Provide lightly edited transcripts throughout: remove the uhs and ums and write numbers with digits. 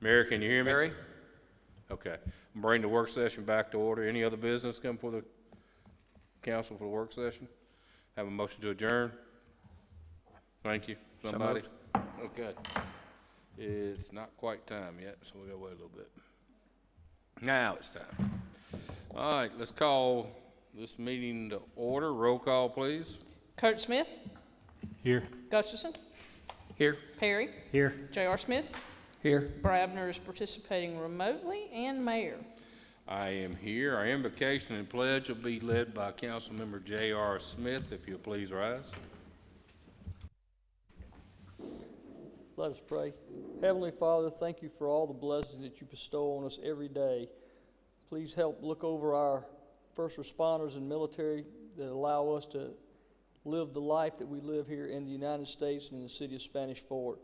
Mary, can you hear me? Mary? Okay. Bring the work session back to order. Any other business come for the council for the work session? Have a motion to adjourn? Thank you. Somebody? Okay. It's not quite time yet, so we gotta wait a little bit. Now it's time. All right, let's call this meeting to order. Roll call, please. Kurt Smith, Here. Gustafson, Here. Perry, Here. J.R. Smith, Here. Brabner is participating remotely, and Mayor. I am here. Our invocation and pledge will be led by Councilmember J.R. Smith. If you'll please rise. Let us pray. Heavenly Father, thank you for all the blessings that you bestow on us every day. Please help look over our first responders and military that allow us to live the life that we live here in the United States and in the city of Spanish Fort.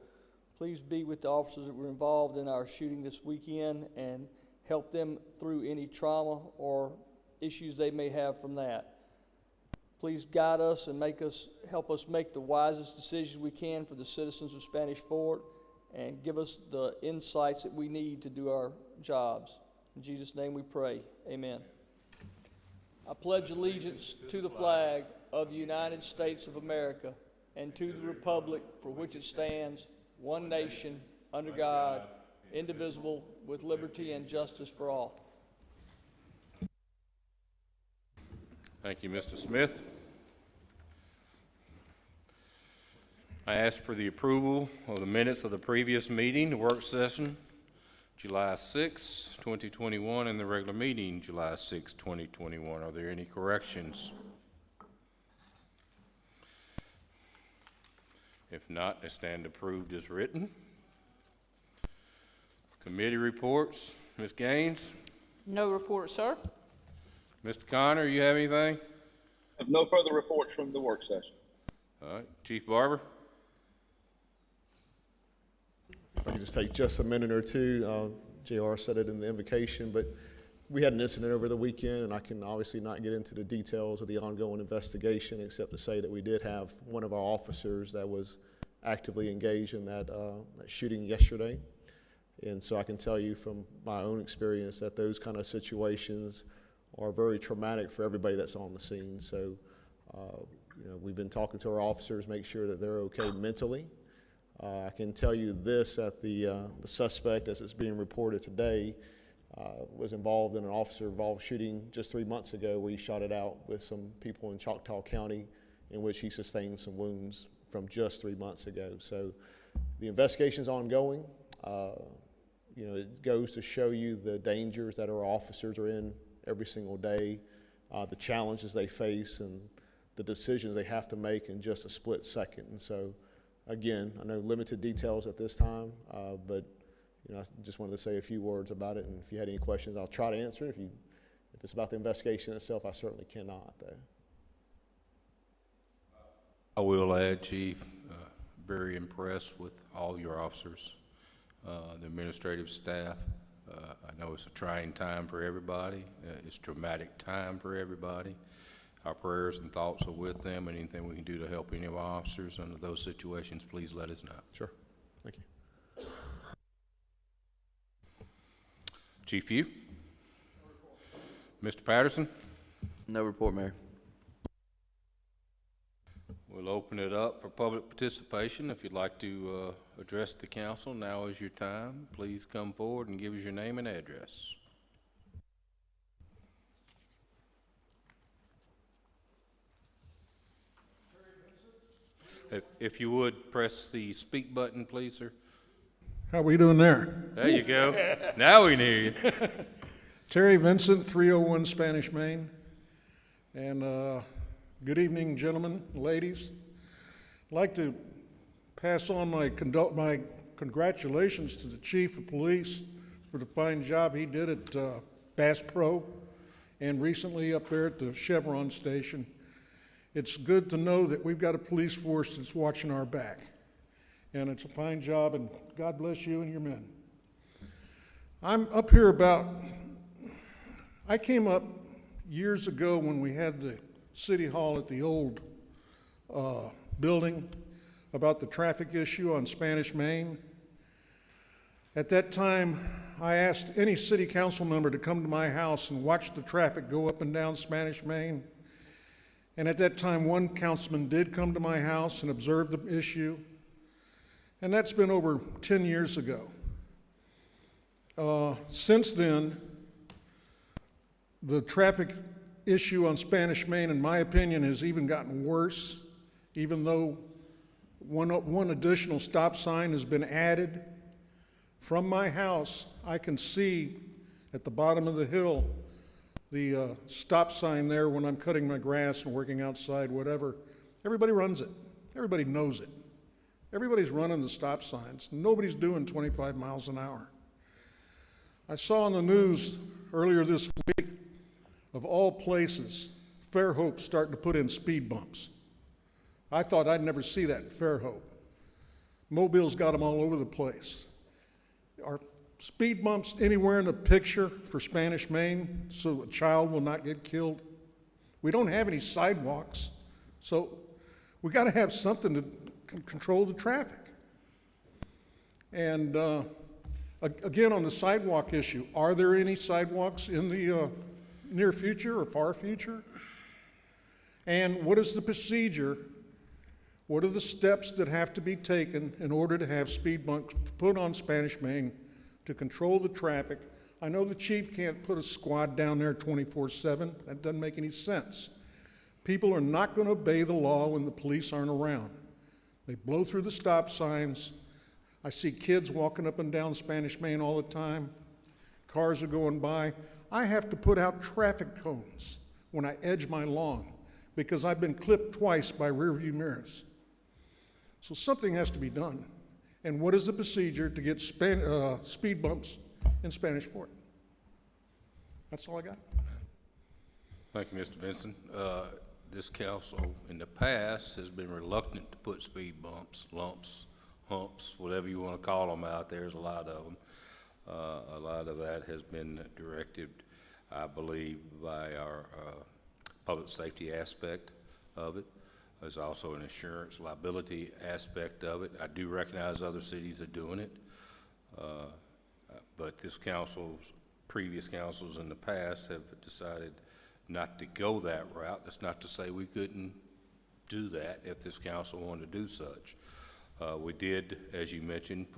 Please be with the officers that were involved in our shooting this weekend and help them through any trauma or issues they may have from that. Please guide us and help us make the wisest decisions we can for the citizens of Spanish Fort and give us the insights that we need to do our jobs. In Jesus' name we pray. Amen. I pledge allegiance to the flag of the United States of America and to the republic for which it stands, one nation, under God, indivisible, with liberty and justice for all. Thank you, Mr. Smith. I ask for the approval of the minutes of the previous meeting, the work session, July 6, 2021, and the regular meeting, July 6, 2021. Are there any corrections? If not, they stand approved as written. Committee reports. Ms. Gaines? No report, sir. Mr. Connor, you have anything? Have no further reports from the work session. All right. Chief Barber? If I could just take just a minute or two, JR said it in the invocation, but we had an incident over the weekend, and I can obviously not get into the details of the ongoing investigation except to say that we did have one of our officers that was actively engaged in that shooting yesterday. And so I can tell you from my own experience that those kind of situations are very traumatic for everybody that's on the scene. So, we've been talking to our officers, make sure that they're okay mentally. I can tell you this, that the suspect, as it's being reported today, was involved in an officer-involved shooting just 3 months ago where he shot it out with some people in Choctaw County in which he sustained some wounds from just 3 months ago. So the investigation's ongoing. It goes to show you the dangers that our officers are in every single day, the challenges they face, and the decisions they have to make in just a split second. And so, again, I know limited details at this time, but I just wanted to say a few words about it. And if you had any questions, I'll try to answer it. If it's about the investigation itself, I certainly cannot, though. I will add, Chief, very impressed with all your officers, the administrative staff. I know it's a trying time for everybody. It's a traumatic time for everybody. Our prayers and thoughts are with them, and anything we can do to help any of our officers under those situations, please let us know. Sure. Thank you. Chief Few? Mr. Patterson? No report, Mayor. We'll open it up for public participation. If you'd like to address the council, now is your time. Please come forward and give us your name and address. If you would, press the speak button, please, sir. How we doing there? There you go. Now we can hear you. Terry Vincent, 301 Spanish Main. And good evening, gentlemen, ladies. I'd like to pass on my congratulations to the Chief of Police for the fine job he did at Bass Pro and recently up there at the Chevron station. It's good to know that we've got a police force that's watching our back. And it's a fine job, and God bless you and your men. I'm up here I came up years ago when we had the City Hall at the old building about the traffic issue on Spanish Main. At that time, I asked any city council member to come to my house and watch the traffic go up and down Spanish Main. And at that time, one councilman did come to my house and observe the issue. And that's been over 10 years ago. Since then, the traffic issue on Spanish Main, in my opinion, has even gotten worse, even though one additional stop sign has been added. From my house, I can see at the bottom of the hill the stop sign there when I'm cutting my grass and working outside, whatever. Everybody runs it. Everybody knows it. Everybody's running the stop signs. Nobody's doing 25 miles an hour. I saw on the news earlier this week, of all places, Fairhope starting to put in speed bumps. I thought I'd never see that in Fairhope. Mobile's got them all over the place. Are speed bumps anywhere in the picture for Spanish Main so a child will not get killed? We don't have any sidewalks, so we got to have something to control the traffic. And again, on the sidewalk issue, are there any sidewalks in the near future or far future? And what is the procedure? What are the steps that have to be taken in order to have speed bumps put on Spanish Main to control the traffic? I know the chief can't put a squad down there 24/7. That doesn't make any sense. People are not going to obey the law when the police aren't around. They blow through the stop signs. I see kids walking up and down Spanish Main all the time. Cars are going by. I have to put out traffic cones when I edge my lawn because I've been clipped twice by rearview mirrors. So something has to be done. And what is the procedure to get speed bumps in Spanish Fort? That's all I got. Thank you, Mr. Vincent. This council in the past has been reluctant to put speed bumps, lumps, humps, whatever you want to call them out there. There's a lot of them. A lot of that has been directed, I believe, by our public safety aspect of it. There's also an insurance liability aspect of it. I do recognize other cities are doing it, but this council's, previous councils in the past have decided not to go that route. That's not to say we couldn't do that if this council wanted to do such. We did, as you mentioned,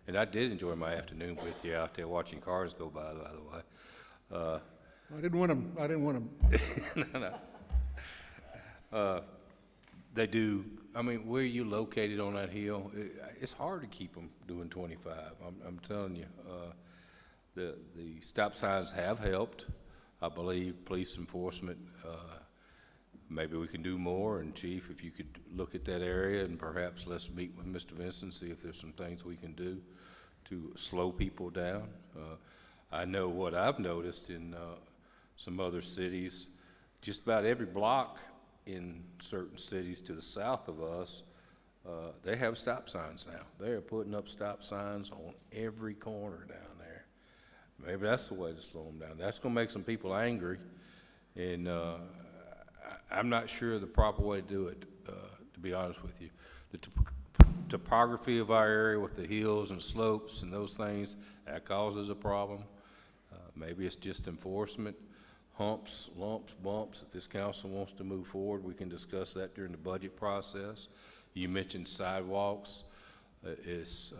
and I did enjoy my afternoon with you out there watching cars go by the way. I didn't want to. They do, I mean, where you located on that hill, it's hard to keep them doing 25. I'm telling you, the stop signs have helped. I believe police enforcement, maybe we can do more. And Chief, if you could look at that area and perhaps let's meet with Mr. Vincent, see if there's some things we can do to slow people down. I know what I've noticed in some other cities, just about every block in certain cities to the south of us, they have stop signs now. They are putting up stop signs on every corner down there. Maybe that's the way to slow them down. That's going to make some people angry, and I'm not sure the proper way to do it, to be honest with you. The topography of our area with the hills and slopes and those things, that causes a problem. Maybe it's just enforcement. Humps, lumps, bumps. If this council wants to move forward, we can discuss that during the budget process. You mentioned sidewalks. It's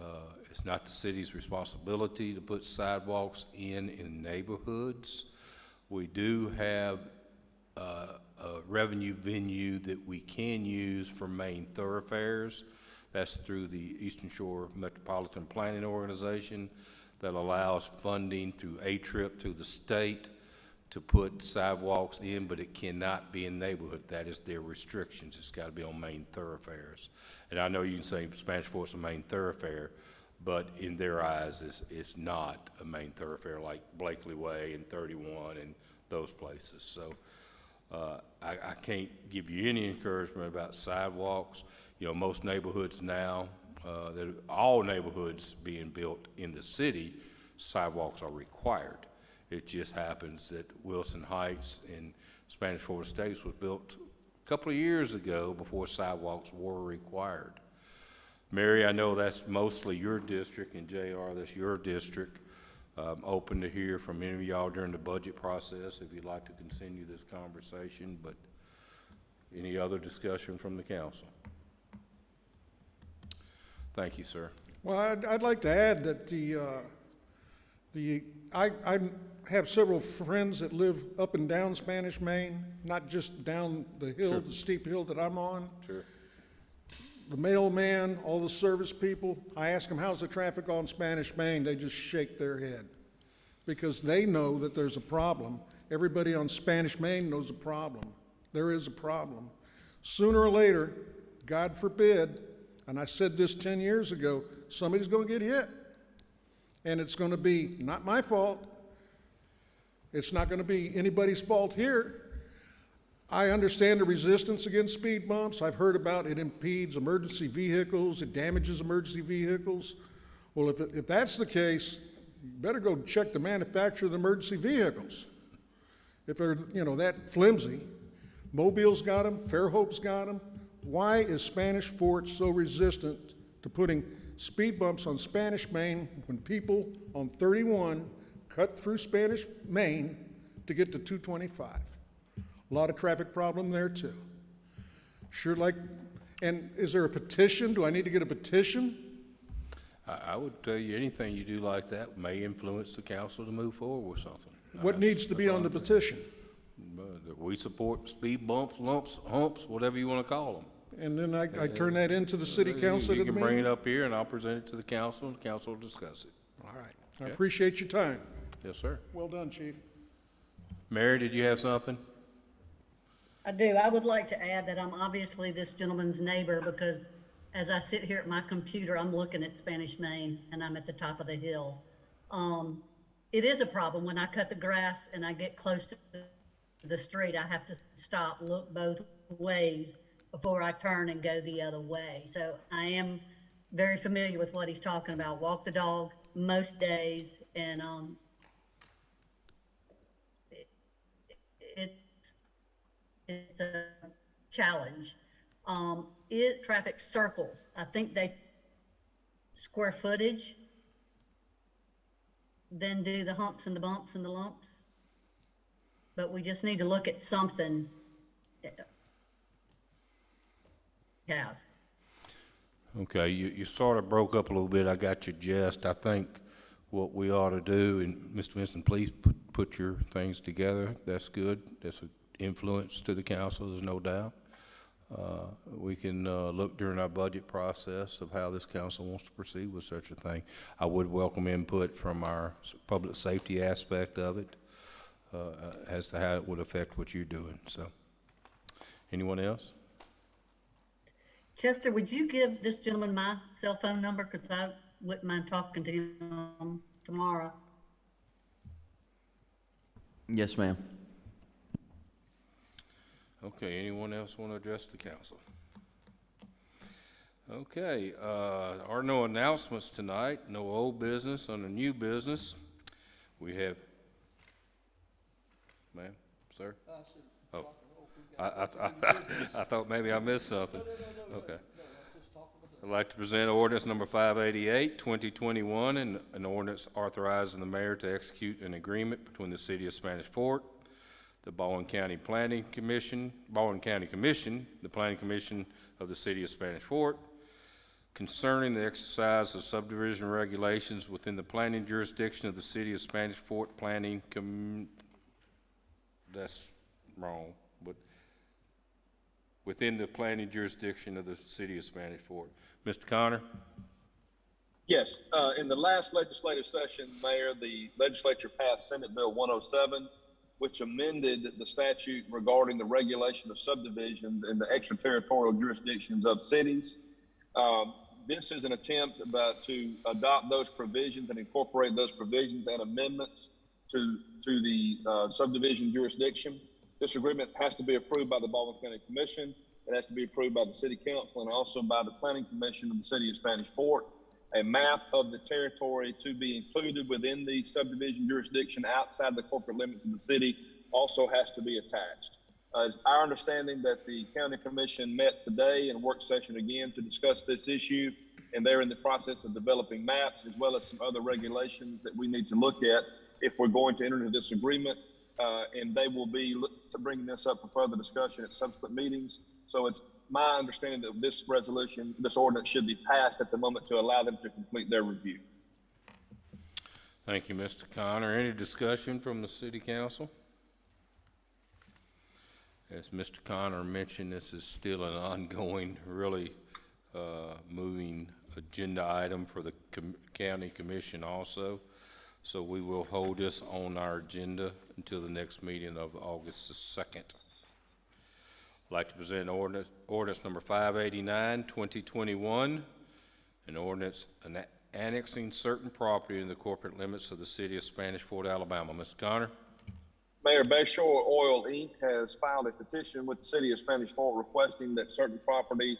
not the city's responsibility to put sidewalks in neighborhoods. We do have a revenue venue that we can use for main thoroughfares. That's through the Eastern Shore Metropolitan Planning Organization that allows funding through A-TRIP through the state to put sidewalks in, but it cannot be in neighborhood. That is their restrictions. It's got to be on main thoroughfares. And I know you can say Spanish Fort's a main thoroughfare, but in their eyes, it's not a main thoroughfare like Blakely Way and 31 and those places. So I can't give you any encouragement about sidewalks. You know, most neighborhoods now, all neighborhoods being built in the city, sidewalks are required. It just happens that Wilson Heights and Spanish Fort Estates was built a couple of years ago before sidewalks were required. Mary, I know that's mostly your district, and JR, that's your district. Open to hear from any of y'all during the budget process if you'd like to continue this conversation, but any other discussion from the council? Thank you, sir. Well, I'd like to add that I have several friends that live up and down Spanish Main, not just down the hill, Sure. the steep hill that I'm on. Sure. The mailman, all the service people, I ask them, how's the traffic on Spanish Main? They just shake their head because they know that there's a problem. Everybody on Spanish Main knows a problem. There is a problem. Sooner or later, God forbid, and I said this 10 years ago, somebody's going to get hit. And it's going to be not my fault. It's not going to be anybody's fault here. I understand the resistance against speed bumps. I've heard about it impedes emergency vehicles, it damages emergency vehicles. Well, if that's the case, you better go check the manufacturer of the emergency vehicles. If they're, that flimsy. Mobile's got them, Fairhope's got them. Why is Spanish Fort so resistant to putting speed bumps on Spanish Main when people on 31 cut through Spanish Main to get to 225? A lot of traffic problem there too. And is there a petition? Do I need to get a petition? I would tell you anything you do like that may influence the council to move forward with something. What needs to be on the petition? That we support speed bumps, lumps, humps, whatever you want to call them. And then I turn that into the city council You at the can bring it meeting? up here and I'll present it to the council and the council will discuss it. All right. I Okay. appreciate your time. Yes, sir. Well done, Chief. Mary, did you have something? I do. I would like to add that I'm obviously this gentleman's neighbor because as I sit here at my computer, I'm looking at Spanish Main and I'm at the top of the hill. It is a problem when I cut the grass and I get close to the street, I have to stop, look both ways before I turn and go the other way. So I am very familiar with what he's talking about. Walk the dog most days, and it's a challenge. Traffic circles, I think they square footage, then do the humps and the bumps and the lumps. But we just need to look at something. Have. Okay, you sort of broke up a little bit. I got your gist. I think what we ought to do, and Mr. Vincent, please put your things together. That's good. That's an influence to the council, there's no doubt. We can look during our budget process of how this council wants to proceed with such a thing. I would welcome input from our public safety aspect of it as to how it would affect what you're doing. So, anyone else? Chester, would you give this gentleman my cell phone number? Because I wouldn't mind talking to him tomorrow. Yes, ma'am. Okay, anyone else want to address the council? Okay, there are no announcements tonight, no old business. On the new business, we have, ma'am, sir? Oh, I thought maybe I missed something. Okay. I'd like to present ordinance number 588, 2021, and an ordinance authorizing the mayor to execute an agreement between the city of Spanish Fort, the Baldwin County Commission, the Planning Commission of the city of Spanish Fort, concerning the exercise of subdivision regulations within the planning jurisdiction of the city of Spanish Fort that's wrong, but within the planning jurisdiction of the city of Spanish Fort. Mr. Connor? Yes, in the last legislative session, Mayor, the legislature passed Senate Bill 107, which amended the statute regarding the regulation of subdivisions in the extraterritorial jurisdictions of cities. This is an attempt to adopt those provisions and incorporate those provisions and amendments to the subdivision jurisdiction. This agreement has to be approved by the Baldwin County Commission. It has to be approved by the City Council and also by the Planning Commission of the City of Spanish Fort. A map of the territory to be included within the subdivision jurisdiction outside the corporate limits of the city also has to be attached. It's our understanding that the County Commission met today in work session again to discuss this issue. and they're in the process of developing maps as well as some other regulations that we need to look at if we're going to enter into this agreement. And they will be to bring this up for further discussion at subsequent meetings. So it's my understanding that this resolution, this ordinance should be passed at the moment to allow them to complete their review. Thank you, Mr. Connor. Any discussion from the city council? As Mr. Connor mentioned, this is still an ongoing, really moving agenda item for the county commission also. So we will hold this on our agenda until the next meeting of August the 2nd. I'd like to present ordinance number 589, 2021, an ordinance annexing certain property in the corporate limits of the city of Spanish Fort, Alabama. Mr. Connor? Mayor, Bayshore Oil Inc. has filed a petition with the city of Spanish Fort requesting that certain property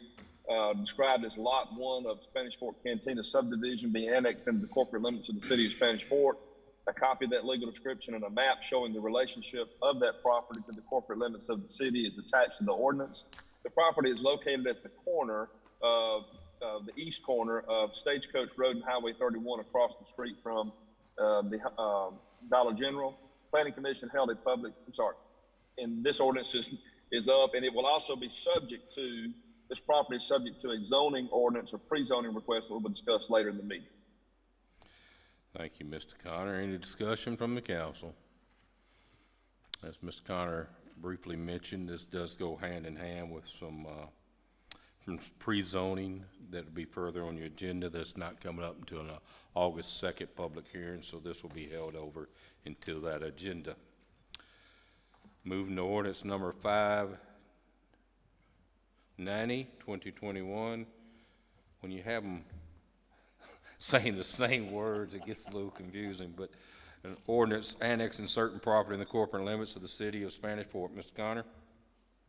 described as Lot 1 of Spanish Fort Cantina subdivision be annexed into the corporate limits of the city of Spanish Fort. A copy of that legal description and a map showing the relationship of that property to the corporate limits of the city is attached to the ordinance. The property is located at the corner of the east corner of Stagecoach Road and Highway 31 across the street from the Dollar General. Planning Commission held a public, and this ordinance is up, and it will also be subject to, this property is subject to a zoning ordinance or pre-zoning request that we'll discuss later in the meeting. Thank you, Mr. Connor. Any discussion from the council? As Mr. Connor briefly mentioned, this does go hand in hand with some pre-zoning that will be further on your agenda. That's not coming up until an August 2nd public hearing, so this will be held over until that agenda. Moving to ordinance number 590, 2021. When you have them saying the same words, it gets a little confusing, but an ordinance annexing certain property in the corporate limits of the city of Spanish Fort. Mr. Connor?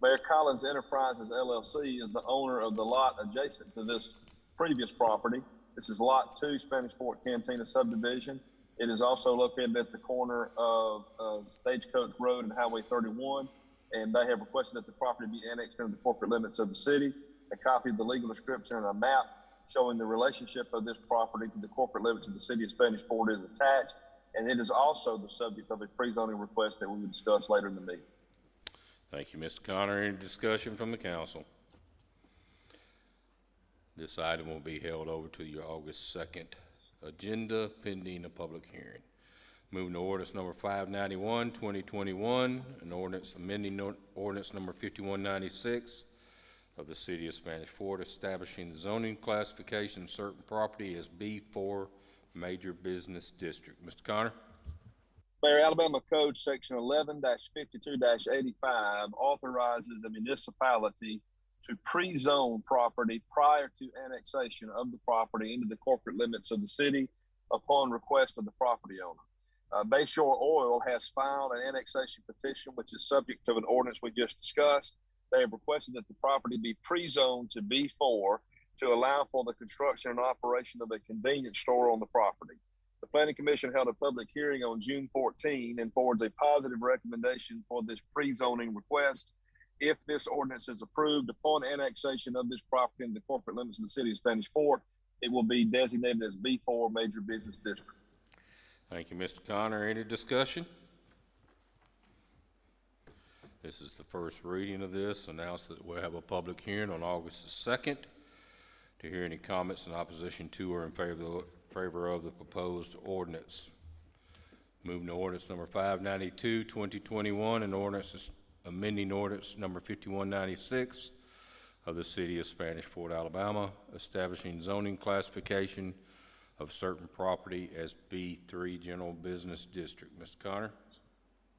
Mayor, Collins Enterprises LLC is the owner of the lot adjacent to this previous property. This is Lot 2, Spanish Fort Cantina subdivision. It is also located at the corner of Stagecoach Road and Highway 31, and they have requested that the property be annexed into the corporate limits of the city. A copy of the legal description and a map showing the relationship of this property to the corporate limits of the city of Spanish Fort is attached, and it is also the subject of a pre-zoning request that we will discuss later in the meeting. Thank you, Mr. Connor. Any discussion from the council? This item will be held over to your August 2nd agenda pending a public hearing. Moving to ordinance number 591, 2021, an ordinance amending ordinance number 5196 of the city of Spanish Fort, establishing the zoning classification of certain property as B4 major business district. Mr. Connor? Mayor, Alabama Code Section 11-52-85 authorizes the municipality to pre-zone property prior to annexation of the property into the corporate limits of the city upon request of the property owner. Bayshore Oil has filed an annexation petition, which is subject to an ordinance we just discussed. They have requested that the property be pre-zoned to B4 to allow for the construction and operation of a convenience store on the property. The Planning Commission held a public hearing on June 14 and forwards a positive recommendation for this pre-zoning request. If this ordinance is approved upon annexation of this property in the corporate limits of the city of Spanish Fort, it will be designated as B4 major business district. Thank you, Mr. Connor. Any discussion? This is the first reading of this. Announce that we'll have a public hearing on August the 2nd to hear any comments in opposition to or in favor of the proposed ordinance. Moving to ordinance number 592, 2021, an ordinance amending ordinance number 5196 of the city of Spanish Fort, Alabama, establishing zoning classification of certain property as B3 general business district. Mr. Connor?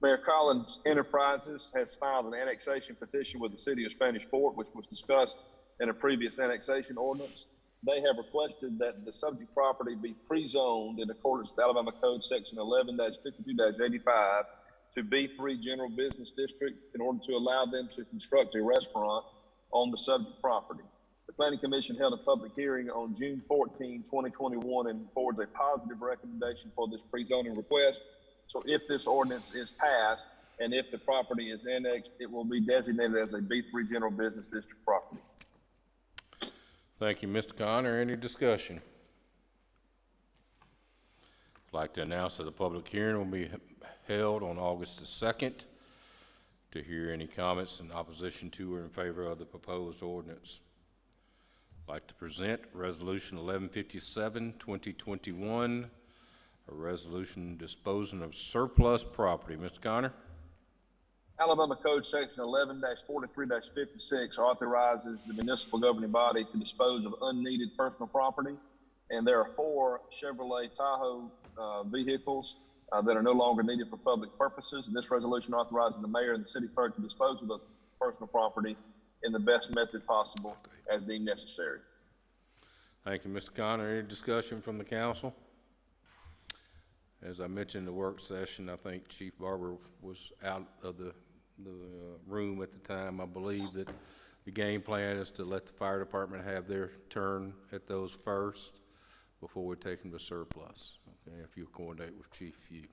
Mayor, Collins Enterprises has filed an annexation petition with the city of Spanish Fort, which was discussed in a previous annexation ordinance. They have requested that the subject property be pre-zoned in accordance with Alabama Code Section 11-52-85 to B3 General Business District in order to allow them to construct a restaurant on the subject property. The Planning Commission held a public hearing on June 14, 2021 and forwards a positive recommendation for this pre-zoning request. So if this ordinance is passed and if the property is annexed, it will be designated as a B3 General Business District property. Thank you, Mr. Connor. Any discussion? I'd like to announce that the public hearing will be held on August the 2nd to hear any comments in opposition to or in favor of the proposed ordinance. I'd like to present Resolution 1157, 2021, a resolution disposing of surplus property. Mr. Connor? Alabama Code Section 11-43-56 authorizes the municipal governing body to dispose of unneeded personal property. And there are 4 Chevrolet Tahoe vehicles that are no longer needed for public purposes. And this resolution authorizes the mayor and the city clerk to dispose of those personal property in the best method possible as deemed necessary. Thank you, Mr. Connor. Any discussion from the council? As I mentioned in the work session, I think Chief Barber was out of the room at the time. I believe that the game plan is to let the fire department have their turn at those first before we take them to surplus. Okay, if you coordinate with Chief Few.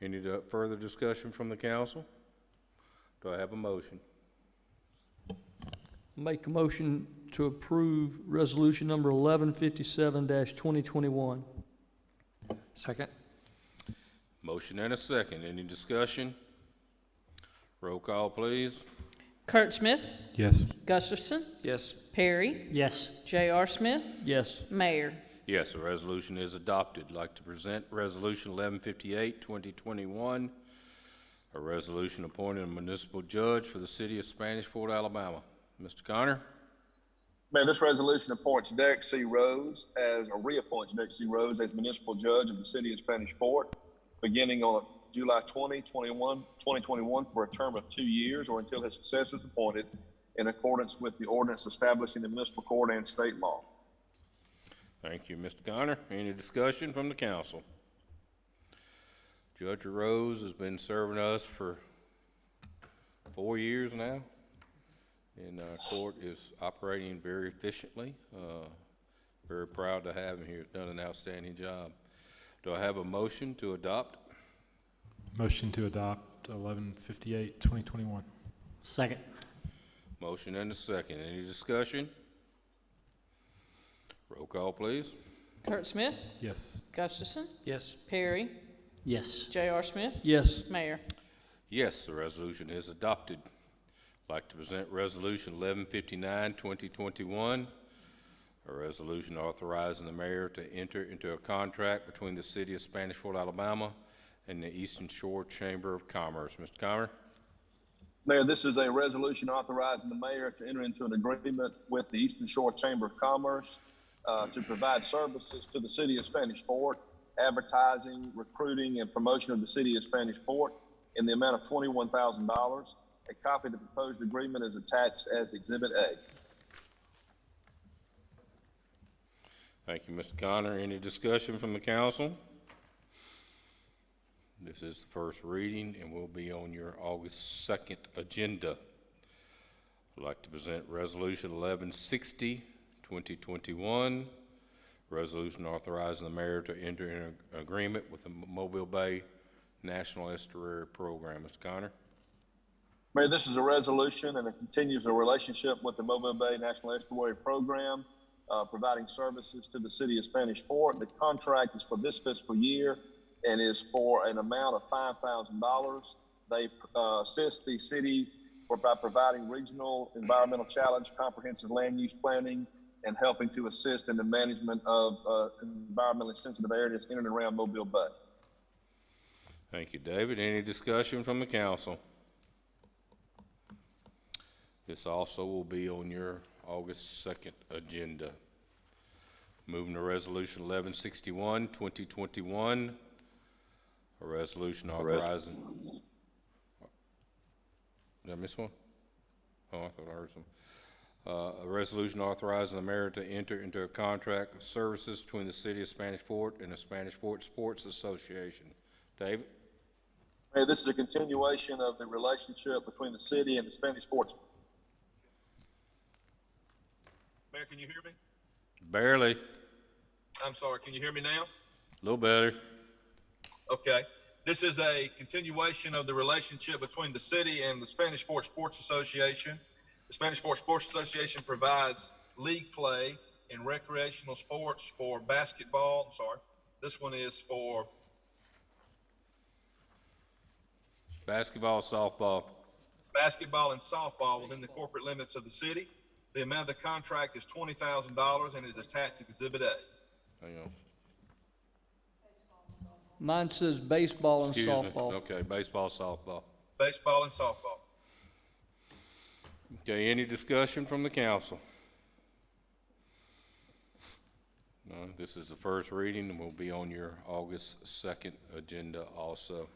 Any further discussion from the council? Do I have a motion? Make a motion to approve resolution number 1157-2021. Second. Motion and a second. Any discussion? Roll call, please. Kurt Smith, Yes. Gustafson, Yes. Perry, Yes. J.R. Smith, Yes. Mayor. Yes, the resolution is adopted. I'd like to present Resolution 1158, 2021, a resolution appointing a municipal judge for the city of Spanish Fort, Alabama. Mr. Connor? Mayor, this resolution appoints Derek C. Rose reappoints Derek C. Rose as municipal judge of the city of Spanish Fort, beginning on July 2021 for a term of 2 years or until his successor is appointed in accordance with the ordinance establishing the municipal court and state law. Thank you, Mr. Connor. Any discussion from the council? Judge Rose has been serving us for 4 years now, and our court is operating very efficiently. Very proud to have him here. He's done an outstanding job. Do I have a motion to adopt? Motion to adopt 1158, 2021. Second. Motion and a second. Any discussion? Roll call, please. Kurt Smith, Yes. Gustafson, Yes. Perry, Yes. J.R. Smith, Yes. Mayor. Yes, the resolution is adopted. I'd like to present Resolution 1159, 2021, a resolution authorizing the mayor to enter into a contract between the city of Spanish Fort, Alabama and the Eastern Shore Chamber of Commerce. Mr. Connor? Mayor, this is a resolution authorizing the mayor to enter into an agreement with the Eastern Shore Chamber of Commerce to provide services to the city of Spanish Fort, advertising, recruiting, and promotion of the city of Spanish Fort in the amount of $21,000. A copy of the proposed agreement is attached as Exhibit A. Thank you, Mr. Connor. Any discussion from the council? This is the first reading and will be on your August 2nd agenda. I'd like to present Resolution 1160, 2021, resolution authorizing the mayor to enter in an agreement with the Mobile Bay National Estuary Program. Mr. Connor? Mayor, this is a resolution and it continues a relationship with the Mobile Bay National Estuary Program, providing services to the city of Spanish Fort. The contract is for this fiscal year and is for an amount of $5,000. They assist the city by providing regional environmental challenge, comprehensive land use planning, and helping to assist in the management of environmentally sensitive areas in and around Mobile Bay. Thank you, David. Any discussion from the council? This also will be on your August 2nd agenda. Moving to Resolution 1161, 2021, a resolution authorizing. Did I miss one? Oh, I thought I heard some. A resolution authorizing the mayor to enter into a contract of services between the city of Spanish Fort and the Spanish Fort Sports Association. David? Mayor, this is a continuation of the relationship between the city and the Spanish Fort. Mayor, can you hear me? Barely. I'm sorry, can you hear me now? A little better. Okay. This is a continuation of the relationship between the city and the Spanish Fort Sports Association. The Spanish Fort Sports Association provides league play in recreational sports for basketball. I'm sorry. This one is for Basketball, softball. basketball and softball within the corporate limits of the city. The amount of the contract is $20,000 and is attached to Exhibit A. Hang on. Mine says baseball and Excuse me. softball. Okay, baseball, softball. Baseball and softball. Okay, any discussion from the council? No, this is the first reading and will be on your August 2nd agenda also.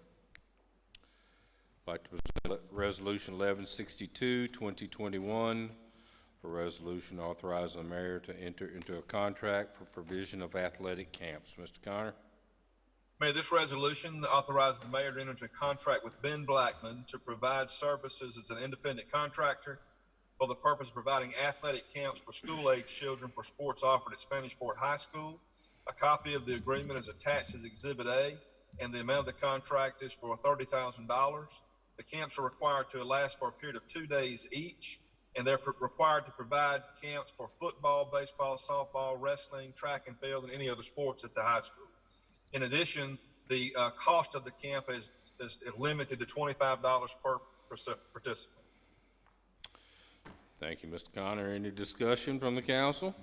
I'd like to present Resolution 1162, 2021, a resolution authorizing the mayor to enter into a contract for provision of athletic camps. Mr. Connor? Mayor, this resolution authorizes the mayor to enter into a contract with Ben Blackman to provide services as an independent contractor for the purpose of providing athletic camps for school-age children for sports offered at Spanish Fort High School. A copy of the agreement is attached as Exhibit A, and the amount of the contract is for $30,000. The camps are required to last for a period of 2 days each, and they're required to provide camps for football, baseball, softball, wrestling, track and field, and any other sports at the high school. In addition, the cost of the camp is limited to $25 per participant. Thank you, Mr. Connor. Any discussion from the council?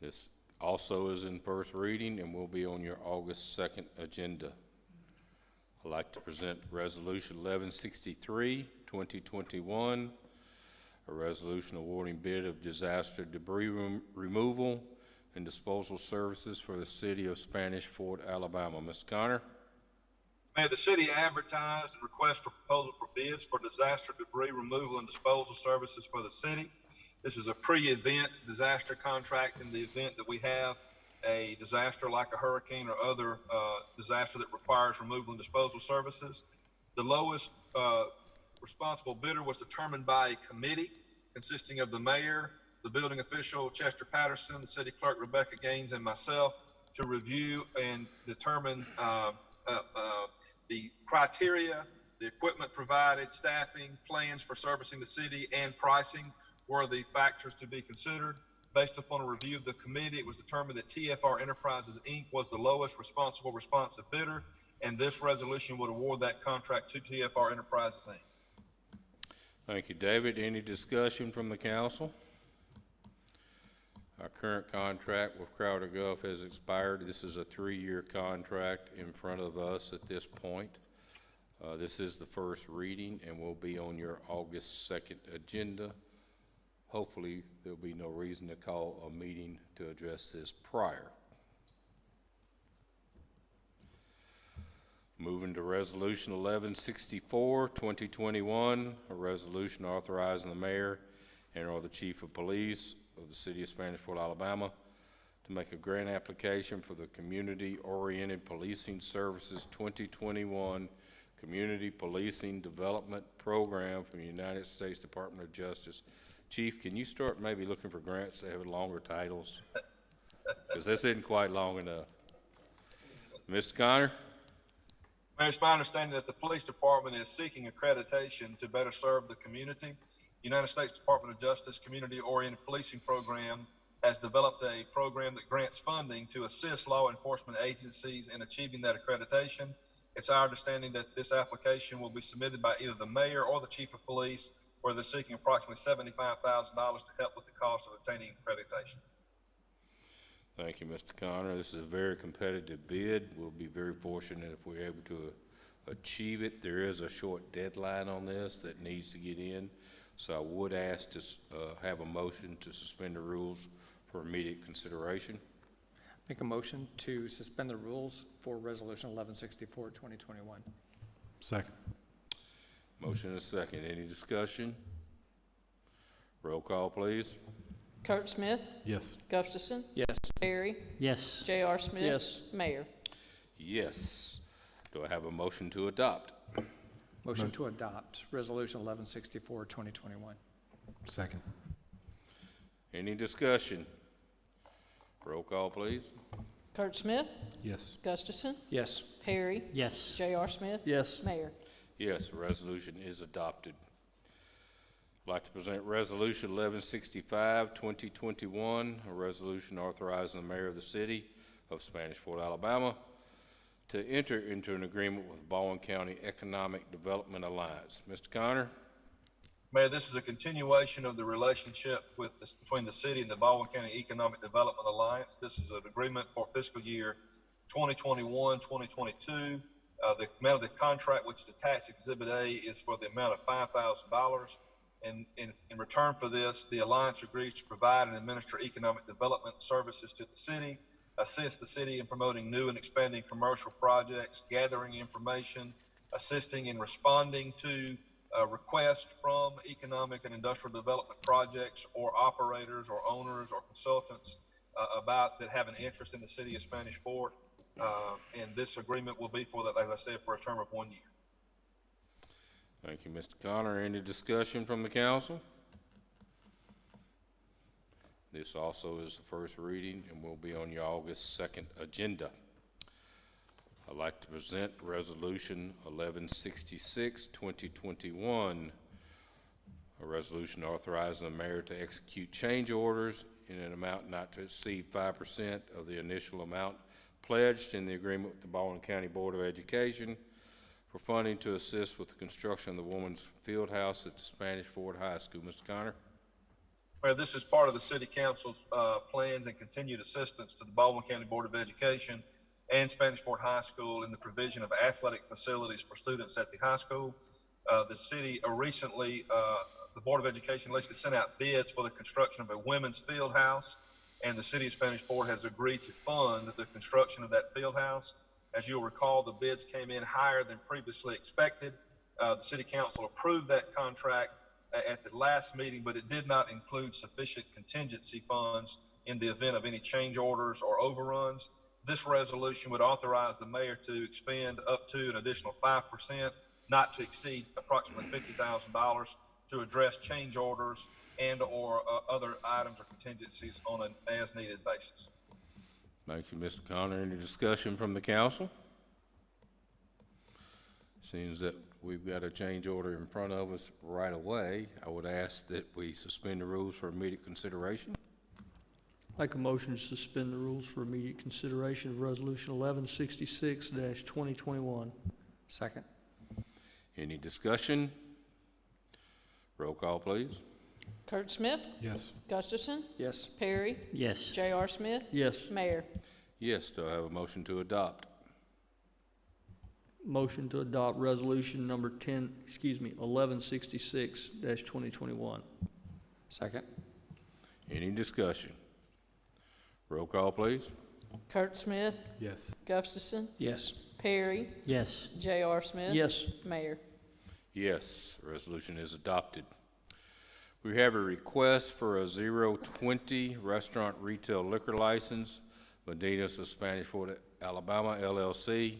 This also is in first reading and will be on your August 2nd agenda. I'd like to present Resolution 1163, 2021, a resolution awarding bid of disaster debris removal and disposal services for the city of Spanish Fort, Alabama. Mr. Connor? Mayor, the city advertised and requested for proposal for bids for disaster debris removal and disposal services for the city. This is a pre-event disaster contract in the event that we have a disaster like a hurricane or other disaster that requires removal and disposal services. The lowest responsible bidder was determined by a committee consisting of the mayor, the building official, Chester Patterson, the city clerk, Rebecca Gaines, and myself to review and determine the criteria, the equipment provided, staffing, plans for servicing the city, and pricing were the factors to be considered. Based upon a review of the committee, it was determined that TFR Enterprises, Inc. was the lowest responsive bidder, and this resolution would award that contract to TFR Enterprises, Inc. Thank you, David. Any discussion from the council? Our current contract with Crowder Gulf has expired. This is a 3-year contract in front of us at this point. This is the first reading and will be on your August 2nd agenda. Hopefully, there'll be no reason to call a meeting to address this prior. Moving to Resolution 1164, 2021, a resolution authorizing the mayor and/or the chief of police of the city of Spanish Fort, Alabama, to make a grant application for the Community-Oriented Policing Services 2021 Community Policing Development Program from the United States Department of Justice. Chief, can you start maybe looking for grants that have longer titles? Because this isn't quite long enough. Mr. Connor? Mayor, it's my understanding that the police department is seeking accreditation to better serve the community. United States Department of Justice Community-Oriented Policing Program has developed a program that grants funding to assist law enforcement agencies in achieving that accreditation. It's our understanding that this application will be submitted by either the mayor or the chief of police, where they're seeking approximately $75,000 to help with the cost of obtaining accreditation. Thank you, Mr. Connor. This is a very competitive bid. We'll be very fortunate if we're able to achieve it. There is a short deadline on this that needs to get in, so I would ask to have a motion to suspend the rules for immediate consideration. Make a motion to suspend the rules for Resolution 1164, 2021. Second. Motion and a second. Any discussion? Roll call, please. Kurt Smith, Yes. Gustafson, Yes. Perry, Yes. J.R. Smith. Yes. Mayor. Yes. Do I have a motion to adopt? Motion to adopt Resolution 1164, 2021. Second. Any discussion? Roll call, please. Kurt Smith, Yes. Gustafson, Yes. Perry, Yes. J.R. Smith. Yes. Mayor. Yes, the resolution is adopted. I'd like to present Resolution 1165, 2021, a resolution authorizing the mayor of the city of Spanish Fort, Alabama, to enter into an agreement with Baldwin County Economic Development Alliance. Mr. Connor? Mayor, this is a continuation of the relationship between the city and the Baldwin County Economic Development Alliance. This is an agreement for fiscal year 2021, 2022. The amount of the contract, which is attached Exhibit A, is for the amount of $5,000. And in return for this, the Alliance agrees to provide and administer economic development services to the city, assist the city in promoting new and expanding commercial projects, gathering information, assisting in responding to requests from economic and industrial development projects or operators or owners or consultants that have an interest in the city of Spanish Fort. And this agreement will be for, as I said, for a term of 1 year. Thank you, Mr. Connor. Any discussion from the council? This also is the first reading and will be on your August 2nd agenda. I'd like to present Resolution 1166, 2021, a resolution authorizing the mayor to execute change orders in an amount not to exceed 5% of the initial amount pledged in the agreement with the Baldwin County Board of Education for funding to assist with the construction of the Women's Field House at the Spanish Fort High School. Mr. Connor? Mayor, this is part of the City Council's plans and continued assistance to the Baldwin County Board of Education and Spanish Fort High School in the provision of athletic facilities for students at the high school. The city recently, the Board of Education recently sent out bids for the construction of a women's field house, and the city of Spanish Fort has agreed to fund the construction of that field house. As you'll recall, the bids came in higher than previously expected. The City Council approved that contract at the last meeting, but it did not include sufficient contingency funds in the event of any change orders or overruns. This resolution would authorize the mayor to expend up to an additional 5%, not to exceed approximately $50,000, to address change orders and or other items or contingencies on an as-needed basis. Thank you, Mr. Connor. Any discussion from the council? Seems that we've got a change order in front of us right away. I would ask that we suspend the rules for immediate consideration. Make a motion to suspend the rules for immediate consideration of Resolution 1166-2021. Second. Any discussion? Roll call, please. Kurt Smith, Yes. Gustafson, Yes. Perry, Yes. J.R. Smith, Yes. Mayor. Yes, do I have a motion to adopt? Motion to adopt Resolution number 1166-2021. Second. Any discussion? Roll call, please. Kurt Smith, Yes. Gustafson, Yes. Perry, Yes. J.R. Smith. Yes. Mayor. Yes, the resolution is adopted. We have a request for a 020 restaurant retail liquor license, Medina's of Spanish Fort, Alabama, LLC,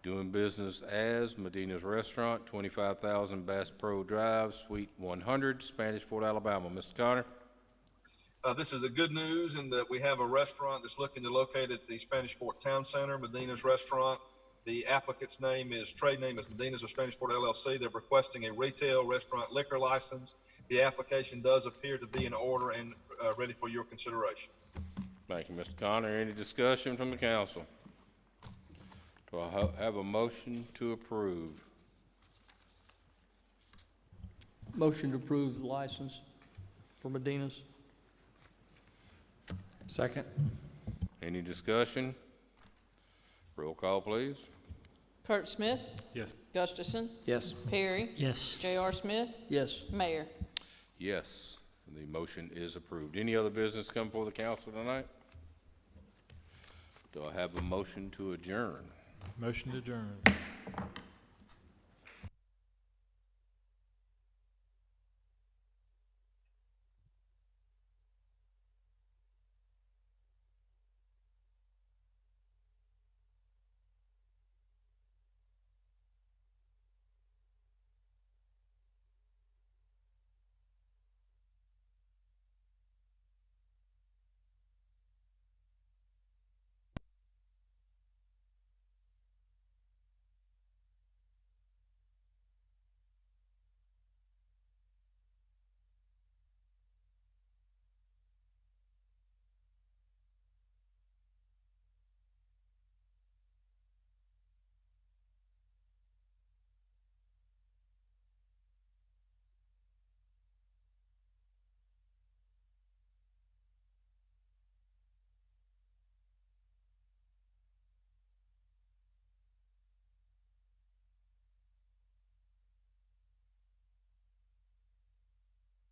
doing business as Medina's Restaurant, 25,000 Bass Pro Drive, Suite 100, Spanish Fort, Alabama. Mr. Connor? This is a good news in that we have a restaurant that's looking to locate at the Spanish Fort Town Center, Medina's Restaurant. The applicant's trade name is Medina's of Spanish Fort LLC. They're requesting a retail restaurant liquor license. The application does appear to be in order and ready for your consideration. Thank you, Mr. Connor. Any discussion from the council? Do I have a motion to approve? Motion to approve the license for Medina's. Second. Any discussion? Roll call, please. Kurt Smith, Yes. Gustafson, Yes. Perry, Yes. J.R. Smith, Yes. Mayor. Yes, the motion is approved. Any other business come before the council tonight? Do I have a motion to adjourn? Motion to adjourn.